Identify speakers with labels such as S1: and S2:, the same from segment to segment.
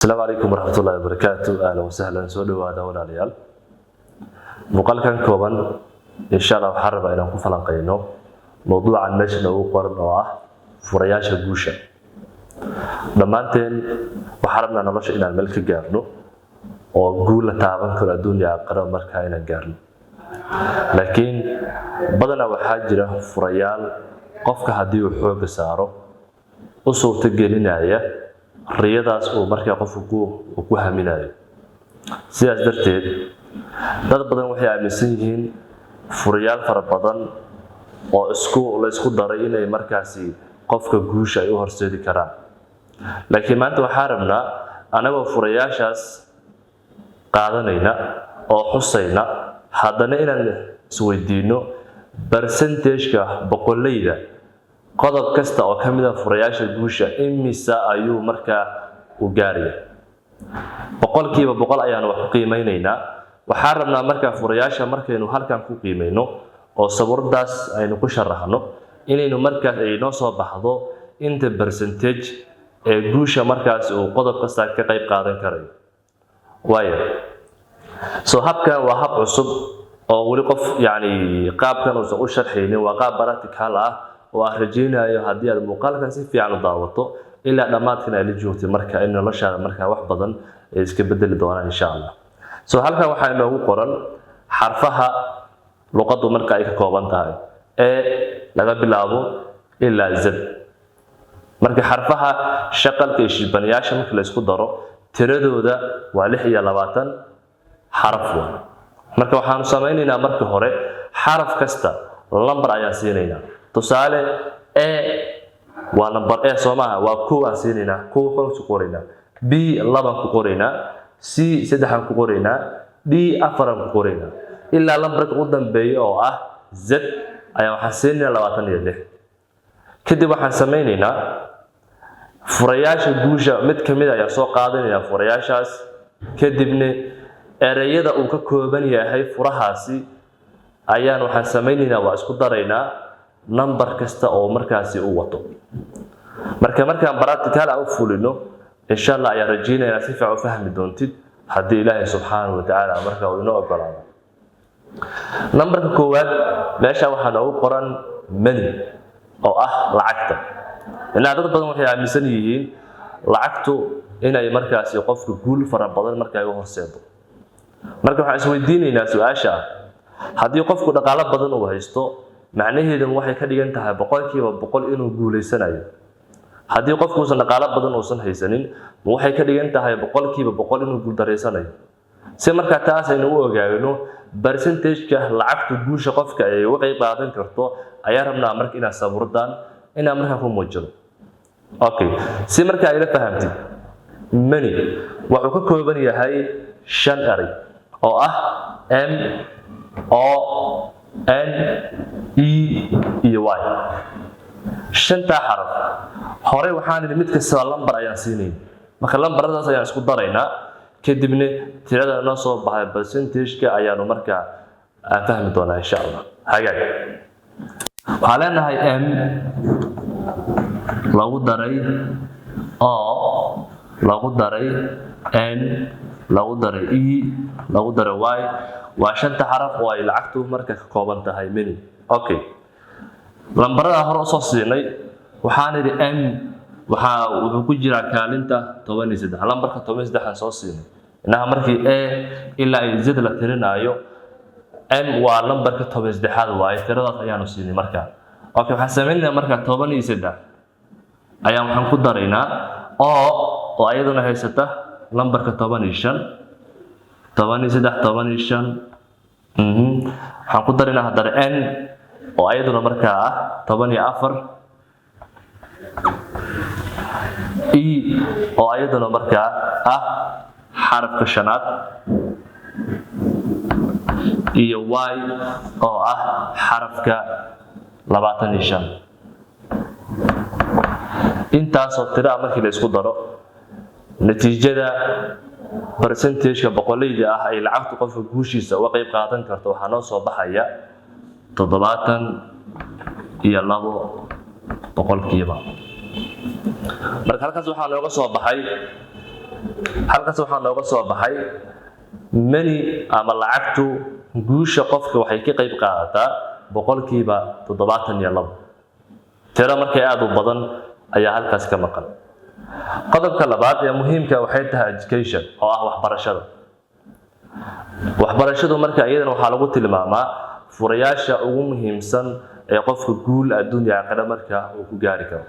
S1: السلام عليكم ورحمة الله وبركاته. أهلا وسهلا سو دhowaada walaalayaal muuqaalkan kooban insha Allah waxaan rabaa inaan ku falanqeyno mowduucan meesha ugu qoran oo ah furayaasha guusha. Dhammaanteen waxaan rabnaa nolosha inaan meel ka gaarno oo guul la taaban karo adduunka aakhiro markaa inaan gaarno. Laakiin badanaa waxaa jira furayaal qofka haddii uu xoog saaro u suurta gelinaya riyadaas uu markaa qofku ku haminayo. Sidaas darteed dad badan waxay aaminsan yihiin furayaal fara badan oo la isku daray inay markaasi qofka guusha ay u horseedi karaan. Laakiin maanta waxaan rabnaa anagoo furayaashaas qaadanayna oo xusayna haddana inaan isweydiino percentage-ka boqolleyda qodob kasta oo kamid ah furayaasha guusha imisa ayuu markaa u gaaraya. boqolkiiba boqol ayaan wax ku qiimeynaynaa. waxaan rabnaa markaa furayaasha markaynu halkan ku qiimeyno oo sawirdaas aynu ku sharaxno inaynu markaas ay noo soo baxdo inta percentage ee guusha markaas uu qodob kasta ka qayb qaadan karayo. waayo habkan waa hab cusub oo wali qof qaabkan uusan u sharxaynin, waa qaab practical ah oo aan rajeynayo haddii aad muuqaalkan si fiican u daawato ilaa dhammaadkan ay la joogtay marka in noloshaada markaa wax badan ay iska bedeli doonaan insha Allah. halkan waxaa inoogu qoran xarfaha luqaddu marka ay ka kooban tahay laga bilaabo ilaa Z. marka xarfaha shaqalka iyo shibanayaasha marka la isku daro tiradooda waa 26 xaraf. marka waxaanu sameynaynaa marka hore xaraf kasta lambar ayaan siinaynaa. tusaale waa number Soomaha waa 2 aan siinaynaa, 2 ku qoraynaa, B 2 ku qoraynaa, C 3 ku qoraynaa, D 4 ku qoraynaa ilaa lambarka u dambeeyo oo ah Z ayaa waxaan siinaynaa 26. kadib waxaan sameynaynaa furayaasha guusha mid kamid ah ayaa soo qaadanaynaa furayaashaas. kadibna ereyada uu ka kooban yahay furahaasi ayaan waxaan sameynaynaa waa isku daraynaa number kasta oo markaasi uu wato. markaan practical u fulino insha Allah ayaa rajeynayaa si fiican u fahmi doontid haddii Ilaahay subxaanahu wa ta'ala markaa uu inoo ogolaado. numberka koowaad meesha waxaa noogu qoran money oo ah lacagta. dad badan waxay aaminsan yihiin lacagtu inay markaasi qofka guul fara badan markaa u horseedo. marka waxaan isweydiinaynaa su'aasha haddii qofku dhaqaale badan uu haysto macnaheedu waxay ka dhigan tahay boqolkiiba boqol inuu guuleysanayo. haddii qofku uusan dhaqaale badan uusan haysanin waxay ka dhigan tahay boqolkiiba boqol inuu guul dareysanayo. si markaa taas aynu u ogaano percentage-ka lacagtu guusha qofka ay uga qayb qaadan karto ayaa rabnaa marka inaad sawirdan inaan markaa ku muujino. si markaa ila fahamtid money wuxuu ka kooban yahay 5 eray oo ah M O N E iyo Y. 5 xaraf hore waxaan idin mid kasta lambar ayaan siinay. marka lambaradaas ayaan isku daraynaa kadibna tirada noo soo baxay percentage-ka ayaanu markaa fahmi doonaa insha Allah. hagaag waxaan leenahay M lagu daray O lagu daray N lagu daray E lagu daray Y waa 5 xaraf oo ay lacagtu markaa ka kooban tahay money. lambarada hore soo siinay waxaan idhi M wuxuu ku jiraa kaalinta 13. lambarka 13 aan soo siinay markii A ilaa Z la tirinayo M waa lambarka 13 waaye tiradaas ayaanu siinay markaa. waxaan sameynaynaa markaa 13 ayaan waxaan ku daraynaa oo ayaduna haysata lambarka 15 waxaan ku daraynaa haddana N oo ayaduna markaa ah 14 E oo ayaduna markaa ah xarafka 5 iyo Y oo ah xarafka 25. intaasoo tira markii la isku daro natiijada percentage-ka boqolleyda ah ay lacagtu qofka guushiisa uga qayb qaadan karto waxaa noo soo baxaya 72%. marka halkaas waxaa nooga soo baxay halkaas waxaa nooga soo baxay money ama lacagtu guusha qofka waxay ka qayb qaadataa boqolkiiba 72 tiro markay aad u badan ayaa halkaas ka maqan. qodobka labaad ee muhiimka waxay tahay education oo ah waxbarashada. waxbarashadu marka iyadana waxaa lagu tilmaamaa furayaasha ugu muhiimsan ee qofka guul adduunka aakhira marka uu ku gaari karo.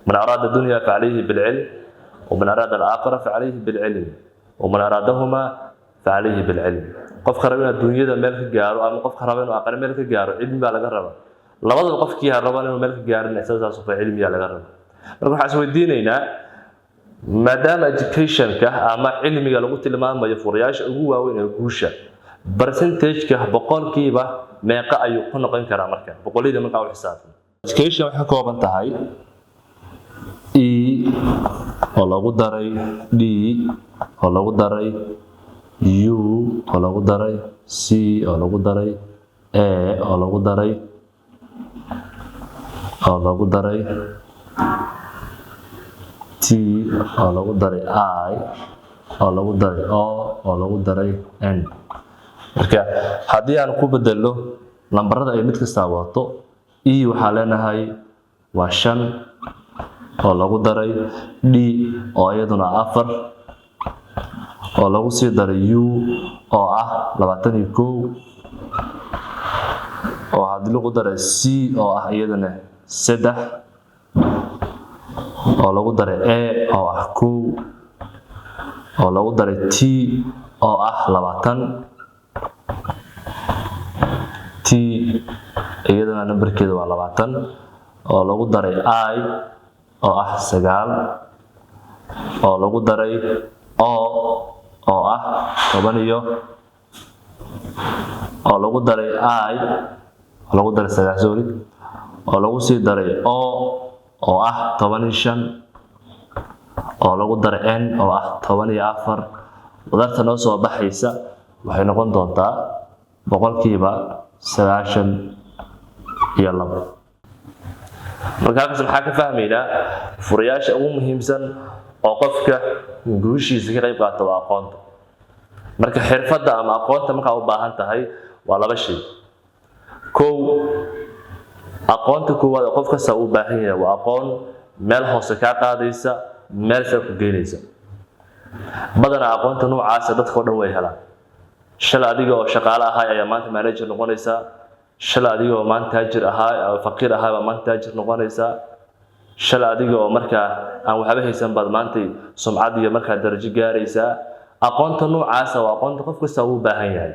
S1: man arada dunya fa alayhi bil ilm wa man arada al akhirah fa alayhi bil ilm wa man aradahuma fa alayhi bil ilm. qofka raba inuu dunyada meel ka gaaro ama qofka raba inuu aakhira meel ka gaaro cilmi baa laga rabaa. labadaba qofkii raba inuu meel ka gaaro isaas oo cilmiga laga rabaa. marka waxaan isweydiinaynaa maadaama education-ka ama cilmiga lagu tilmaamayo furayaasha ugu waaweyn ee guusha, percentage-ka boqolkiiba meeqa ayuu ku noqon karaa marka boqolida marka uu xisaabtay. education waxay ka kooban tahay E oo lagu daray D oo lagu daray U oo lagu daray C oo lagu daray A oo lagu daray T oo lagu daray I oo lagu daray O oo lagu daray N. marka haddii aan ku bedelo lambarada ay mid kasta wato, E waxaa leenahay waa 5 oo lagu daray D oo iyaduna 4 oo lagu sii daray U oo ah 21 oo haddii lagu daray C oo ah iyaduna 3 oo lagu daray A oo ah 1 oo lagu daray T oo ah 20 T iyaduna nambarkeedu waa 20 oo lagu daray I oo ah 9 oo lagu daray O oo ah 10 oo lagu daray I oo lagu daray 9 sorry oo lagu sii daray O oo ah 15 oo lagu daray N oo ah 14. wadarta noo soo baxaysa waxay noqon doontaa boqolkiiba 92. markaas maxaa ka fahmaynaa furayaasha ugu muhiimsan oo qofka guushiisa ka qayb qaata waa aqoonta. marka xirfadda ama aqoonta marka u baahan tahay waa laba shay. aqoonta koowaad qof kasta uu baahan yahay waa aqoon meel hoose ka qaadaysa meel sare ku geynaysa. badanaa aqoonta noocaas dadka oo dhan way helaan. shalay adiga oo shaqaale ahaa ayaa maanta manager noqonaysa. shalay adiga oo maanta taajir ahaa oo faqiir ahaa baa maanta taajir noqonaysa. shalay adiga oo markaa aan waxba haysan baad maanta sumcad iyo markaa darajo gaaraysa. aqoonta noocaas waa aqoonta qof kasta uu baahan yahay.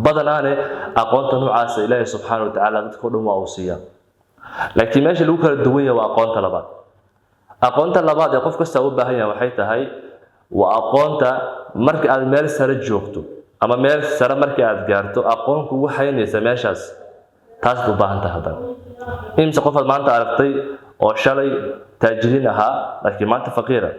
S1: badanaane aqoonta noocaas Ilaahay subxaanahu wa ta'aala dadka oo dhan waa uu siiyaa. laakiin meesha lagu kala duwan yahay waa aqoonta labaad. aqoonta labaad ee qof kasta uu baahan yahay waxay tahay waa aqoonta marka aad meel sare joogto ama meel sare marka aad gaarto aqoon kugu haynaysa meeshaas taas u baahan tahay. haddana imse qof aad maanta aragtay oo shalay taajiriin ahaa laakiin maanta faqiira.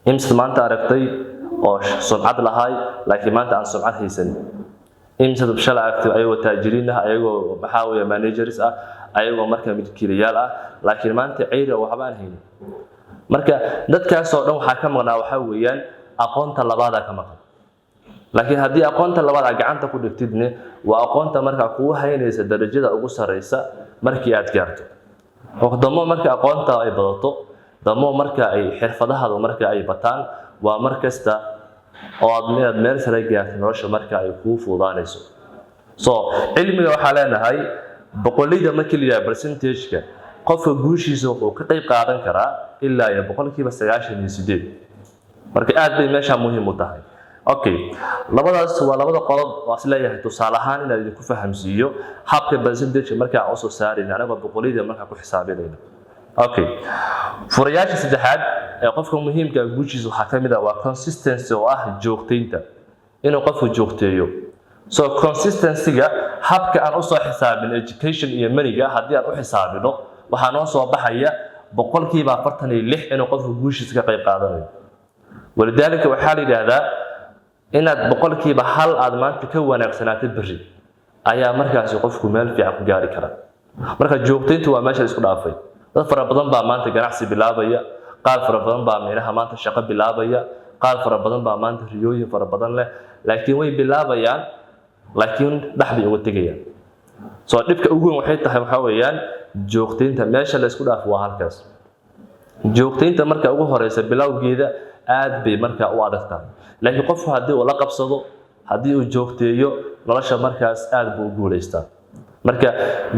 S1: imse maanta aragtay oo sumcad lahaay laakiin maanta aan sumcad haysan. imse shalay aragtay ayagoo taajiriin ah ayagoo maxaa weeye managers ah ayagoo markaa milkiilayaal ah laakiin maanta ceyr waxba aan haynin. marka dadkaas oo dhan waxaa ka maqnaa waxaa weeyaan aqoonta labaad ka maqan. laakiin haddii aqoonta labaad aad gacanta ku dhigtidne waa aqoonta markaa kugu haynaysa darajada ugu sareysa markii aad gaarto. oo damo marka aqoonta ay badato damo marka ay xirfadahaadu marka ay bataan waa mar kasta oo aad meel sare gaarto nolosha marka ay kuu fududaanayso. cilmiga waxaa leenahay boqolida markii la yiraahdo percentage-ka qofka guushiisa wuxuu ka qayb qaadan karaa ilaa iyo boqolkiiba 98. marka aad bay meesha muhiim u tahay. labadaas waa labada qodob oo isleeyahay tusaale ahaan in aad ku fahamsiiyo habka percentage marka aan soo saarayna anaga boqolida marka ku xisaabinayna. furayaasha saddexaad ee qofka muhiimka guushiisa waxaa kamid ah waa consistency oo ah joogteynta. inuu qofku joogteeyo. consistency-ga habka aan u soo xisaabin education iyo money-ga haddii aan u xisaabino waxaa noo soo baxaya boqolkiiba 46 inuu qofku guushiisa ka qayb qaadanayo. walidaalika waxaa la yiraahdaa inaad boqolkiiba hal aad maanta ka wanaagsanaato berri ayaa markaas qofku meel fiican ku gaari kara. marka joogteyntu waa meesha isku dhaafay. dad fara badan baa maanta ganacsi bilaabaya, qaar fara badan baa meelaha maanta shaqo bilaabaya, qaar fara badan baa maanta riyooyin fara badan leh, laakiin way bilaabayaan laakiin dhaxbi uga tegayaan. soo dhibka ugu weyn waxay tahay waxa weeyaan joogteynta. meesha la isku dhaaf waa halkaas. joogteynta marka ugu horeysa bilowgeeda aad bay marka u adag tahay, laakiin qofku haddii uu la qabsado, haddii uu joogteeyo, nolosha markaas aad buu u guuleystaa. marka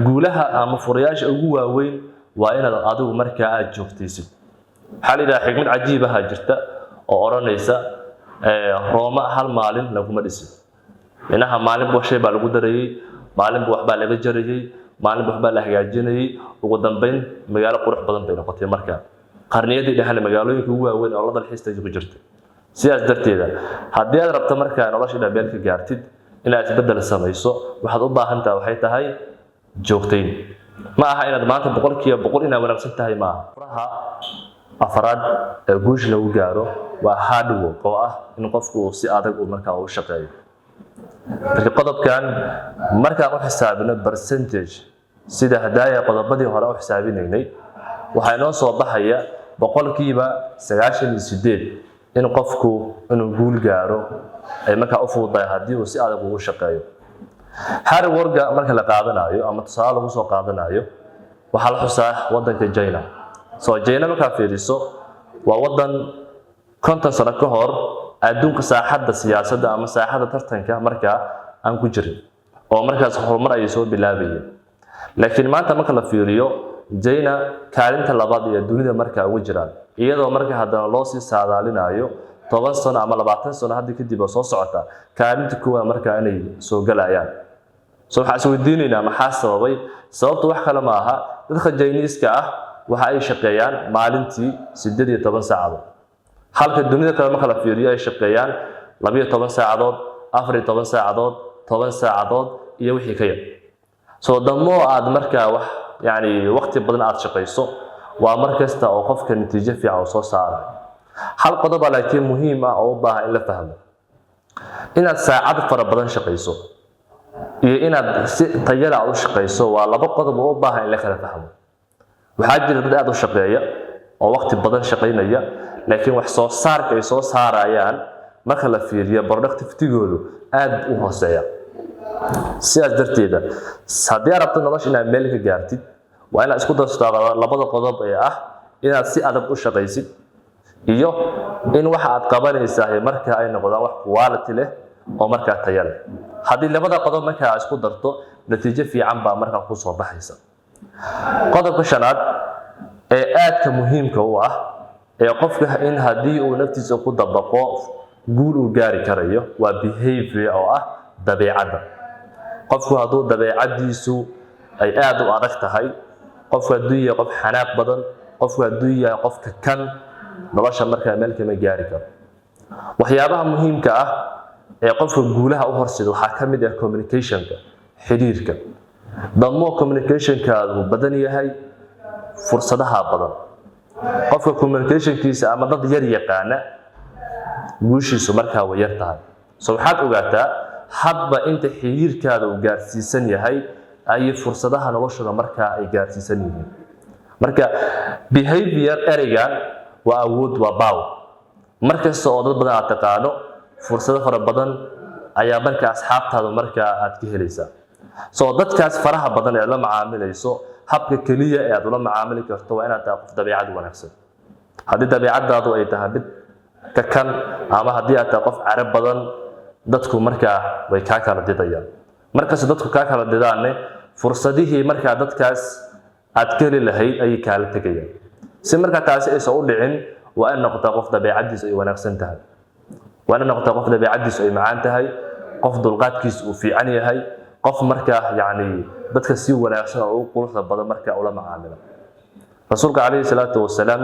S1: guulaha ama furayaasha ugu waaweyn waa inaad adigu markaa aad joogtaysid. waxaa la yidhaha xigmad cajiib ah jirta oo odhanaysa Rooma hal maalin laguma dhisin. inaha maalinba shay baa lagu darayay, maalinba waxbaa laga jarayay, maalinba waxbaa la hagaajinayay, ugu dambeyn magaalo qurux badan bay noqotay. marka qarniyadii dhaxal magaalooyinka ugu waaweyn oo la dalxiista ku jirta. sidaas darteeda haddii aad rabto markaa nolosha meel ka gaartid inaad isbedel samayso, waxaad u baahan tahay waxay tahay joogteyn. ma aha inaad maanta 100% inaad wanaagsan tahay. ma aha. furaha afraad ee guusha lagu gaaro waa hard work, oo ah in qofku si adag uu markaa u shaqeeyo. marka qodobkan markaan u xisaabino percentage sida hadaaya qodobadii hore u xisaabinaynay, waxaa inoo soo baxaya 98% in qofku inuu guul gaaro ay markaa u fududahay haddii uu si adag ugu shaqeeyo. hard work marka la qaadanayo ama tusaale lagu soo qaadanayo, waxaa la xusaa wadanka China. soo China markaa fiiriso waa wadan 50 sano ka hor adduunka saaxadda siyaasadda ama saaxadda tartanka markaa aan ku jirin, oo markaas horumar ay soo bilaabayeen. laakiin maanta marka la fiiriyo China kaalinta labaad ee dunida markaa ugu jiraan, iyadoo marka haddana loo sii saadaalinayo 10 sano ama 20 sano hadda kadib soo socota kaalinta koowaad markaa inay soo galayaan. soo waxaan isweydiinaynaa maxaa sababay? sababtu wax kale ma aha, dadka Chinese-ka ah waxa ay shaqeeyaan maalintii 18 saacadood, halka dunida kale marka la fiiriyo ay shaqeeyaan 12 saacadood, 14 saacadood, 10 saacadood iyo wixii ka yar. soo damo aad markaa wax waqti badan aad shaqeyso waa markasta oo qofka natiijo fiican soo saarayo. hal qodob laakiin muhiim ah oo u baahan in la fahmo: inaad saacad fara badan shaqeyso iyo inaad si tayo leh u shaqeyso waa laba qodob oo u baahan in la kala fahmo. waxaa jira dad aad u shaqeeya oo waqti badan shaqeynaya, laakiin wax soo saarka ay soo saarayaan marka la fiiriyo productivity-goodu aad u hooseeya. sidaas darteeda haddii aad rabto nolosha inaad meel ka gaartid, waa inaad isku darsato labada qodob ee ah inaad si adag u shaqeysid iyo in waxa aad qabanaysaa marka ay noqdaan wax quality leh oo markaa tayo leh. haddii labada qodob marka aad isku darto, natiijo fiican baa markaa ku soo baxaysa. qodobka shanaad ee aadka muhiimka u ah ee qofka in haddii uu naftiisa ku dabaqo guul uu gaari karayo waa behavior, oo ah dabeecadda. qofku hadduu dabeecadiisu ay aad u adag tahay, qofku hadduu yahay qof xanaaq badan, qofku hadduu yahay qofka kan, nolosha markaa meel kama gaari karo. waxyaabaha muhiimka ah ee qofka guulaha u horseeda waxaa ka mid ah communication-ka, xiriirka. damo communication-kaadu badan yahay, fursadaha badan. qofka communication-kiisa ama dad yar yaqaana, guushiisu markaa way yar tahay. soo waxaad ogaataa hadba inta xiriirkaada uu gaarsiisan yahay ay fursadaha noloshooda markaa ay gaarsiisan yihiin. marka behavior ereygan waa awood, waa power. markasta oo dad badan aad taqaano, fursado fara badan ayaa markaa asxaabtaada markaa aad ka helaysaa. soo dadkaas faraha badan ee la macaamilayso, habka kaliya ee aad ula macaamili karto waa inaad tahay qof dabeecad wanaagsan. haddii dabeecadaadu ay tahay mid ka kan, ama haddii aad tahay qof carab badan, dadku markaa way kaa kala didayaan. markasta dadku kaa kala didaanne fursadihii markaa dadkaas aad ka heli lahayd ayay kaala tegayaan. si markaa taasi aysan u dhicin, waa in noqotaa qof dabeecadiisu ay wanaagsan tahay, waa in noqotaa qof dabeecadiisu ay macaan tahay, qof dulqaadkiisu uu fiican yahay, qof markaa dadka si wanaagsan oo u quruxda badan markaa ula macaamila. rasuulka calayhi salaatu wasalaam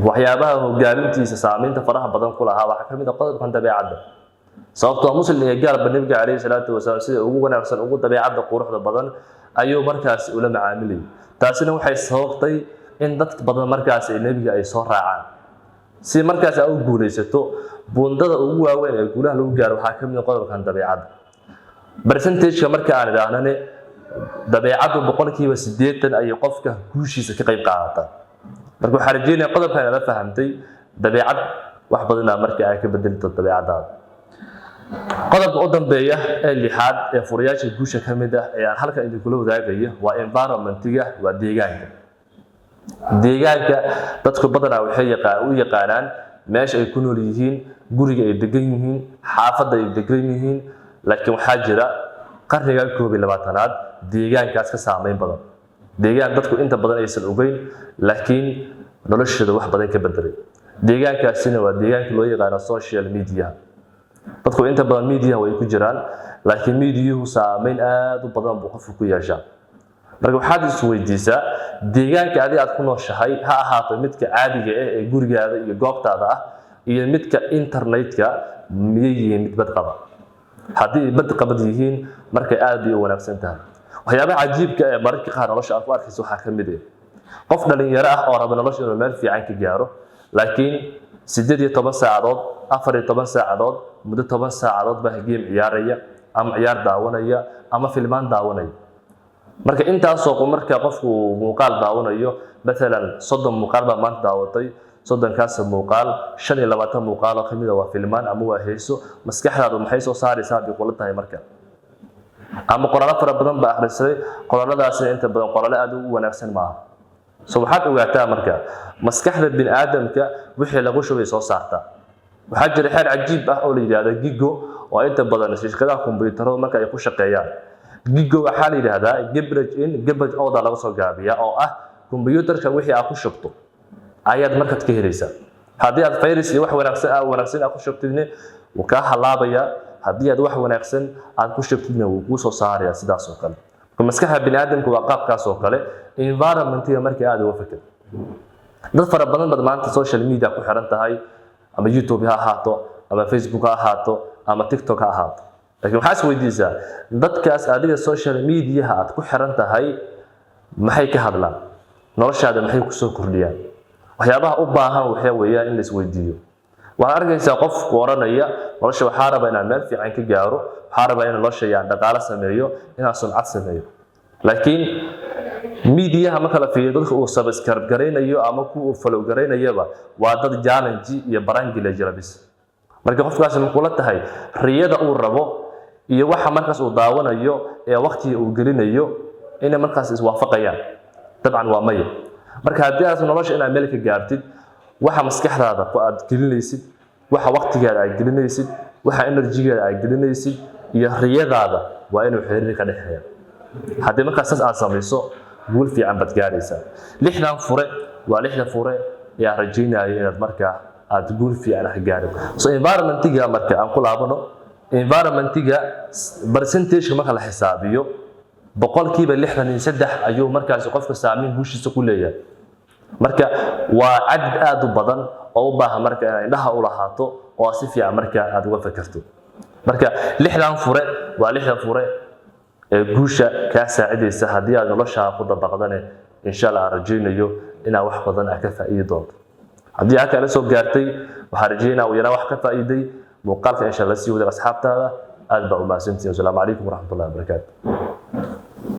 S1: waxyaabaha hogaamintiisa saamaynta faraha badan ku lahaa waxaa ka mid ah qodobkan dabeecadda. sababtoo muslim iyo gaalba nabiga calayhi salaatu wasalaam sida ugu wanaagsan ugu dabeecadda quruxda badan ayuu markaas ula macaamilayay. taasina waxay sababtay in dad badan markaas ay nabiga ay soo raacaan. si markaas aad u guulaysato, buundada ugu waaweyn ee guulaha lagu gaaro waxaa ka mid ah qodobkan dabeecadda. percentage-ka marka aan idhaahnane dabeecaddu 80% ayay qofka guushiisa ka qayb qaadataa. marka waxaan rajeynayaa qodobkan aad fahamtay dabeecad wax badan marka ay ka bedelto dabeecadaada. qodobka u dambeeya ee lixaad ee furayaasha guusha ka mid ah ee aan halkan idinkula wadaagayo waa environment-iga, waa deegaanka. deegaanka dadku badanaa waxay u yaqaanaan meesha ay ku nool yihiin, guriga ay degan yihiin, xaafadda ay degan yihiin, laakiin waxaa jira qarniga 21aad deegaankaas ka saameyn badan. deegaan dadku inta badan aysan ogeyn laakiin noloshooda wax badan ka bedelay. deegaankaasina waa deegaanka loo yaqaan social media. dadku inta badan media way ku jiraan laakiin media-hu saameyn aad u badan buu qofku ku yeeshaa. marka waxaad is weydiisaa deegaanka aad ku nooshahay ha ahaato midka caadiga ah ee gurigaada iyo goobtaada ah iyo midka internetka miyay yihiin mid badqaba. haddii badqabad yihiin markay aad u wanaagsan tahay. waxyaabaha cajiibka ee mararka qaar nolosha aad ku arkayso waxaa ka mid ah qof dhalinyaro ah oo raba nolosha inuu meel fiican ka gaaro laakiin 18 saacadood 14 saacadood muddo 10 saacadood baa game ciyaaraya ama ciyaar daawanaya ama filmaan daawanaya. marka intaasoo marka qofku muuqaal daawanayo مثلا 30 muuqaal baa maanta daawatay 30 kaas muuqaal 25 muuqaal oo kamid ah waa filmaan ama waa heeso maskaxdaadu maxay soo saaraysaa bi qolo tahay marka ama qoraallo fara badan baa akhrisay qoraaladaas inta badan qoraallo aad u wanaagsan maaha. soo waxaad ogaataa marka maskaxda bini'aadamka wixii lagu shubay soo saarta. waxaa jira xeer cajiib ah oo la yiraahdo gigo oo inta badan shirkadaha kombiyuutarada marka ay ku shaqeeyaan. gigo waxaa la yiraahdaa gibbage in gibbage oo laga soo gaabiya oo ah kombiyuutarka wixii aad ku shubto ayaad markaad ka helaysaa. haddii aad virus iyo wax wanaagsan aad ku shubtidna wuu ka halaabaya, haddii aad wax wanaagsan aad ku shubtidna wuu ku soo saaraya sidaas oo kale. maskaxda bini'aadamku waa qaabkaas oo kale. environment-iga marka aad uga fikir dad fara badan bad maanta social media ku xiran tahay ama YouTube ha ahaato ama Facebook ha ahaato ama TikTok ha ahaato. laakiin waxaad weydiisaa dadkaas adiga social media aad ku xiran tahay maxay ka hadlaan, noloshaada maxay ku soo kordhiyaan. waxyaabaha u baahan waxa weeyaan in la isweydiiyo. waxaad arkaysaa qof oranaya nolosha waxaa rabaa inaan meel fiican ka gaaro, waxaa rabaa inaan nolosha dhaqaale sameeyo, inaan sumcad sameeyo. laakiin media marka la fiiriyo dadka uu subscribe gareynayo ama ku follow gareynayaba waa dad challenge iyo barangi la jira bis. marka qofkaas markuu la tahay riyada uu rabo iyo waxa markaas uu daawanayo ee waqtiga uu gelinayo inay markaas iswaafaqayaan dabcan waa may. marka haddii aad nolosha inaad meel ka gaartid waxa maskaxdaada ku aad gelinaysid, waxa waqtigaada aad gelinaysid, waxa energy-gaada aad gelinaysid iyo riyadaada waa inuu xiriir ka dhaxeeyo. haddii markaas aad samayso guul fiican bad gaaraysaa. lixdan fure waa lixda fure ee aan rajaynayo inaad markaa aad guul fiican ka gaarto. so environment-iga marka aan ku laabano environment-iga percentage marka la xisaabiyo boqolkiiba 63 ayuu markaas qofka saameyn guushiisa ku leeyahay. marka waa cadad aad u badan oo u baahan marka inaad indhaha u lahaato oo si fiican marka aad uga fikirto. marka lixdan fure waa lixda fure ee guusha ka saacidaysa haddii aad nolosha ku dabaqdane insha Allah rajaynayo inaad wax badan ka faa'iido doonto. haddii aad kala soo gaartay waxaan rajaynayaa inaad wax ka faa'iiday muuqaalka insha Allah si wada asxaabtaada aad baa u mahadsantihiin. Assalaamu calaykum waraxmatullaahi wabarakaatuh.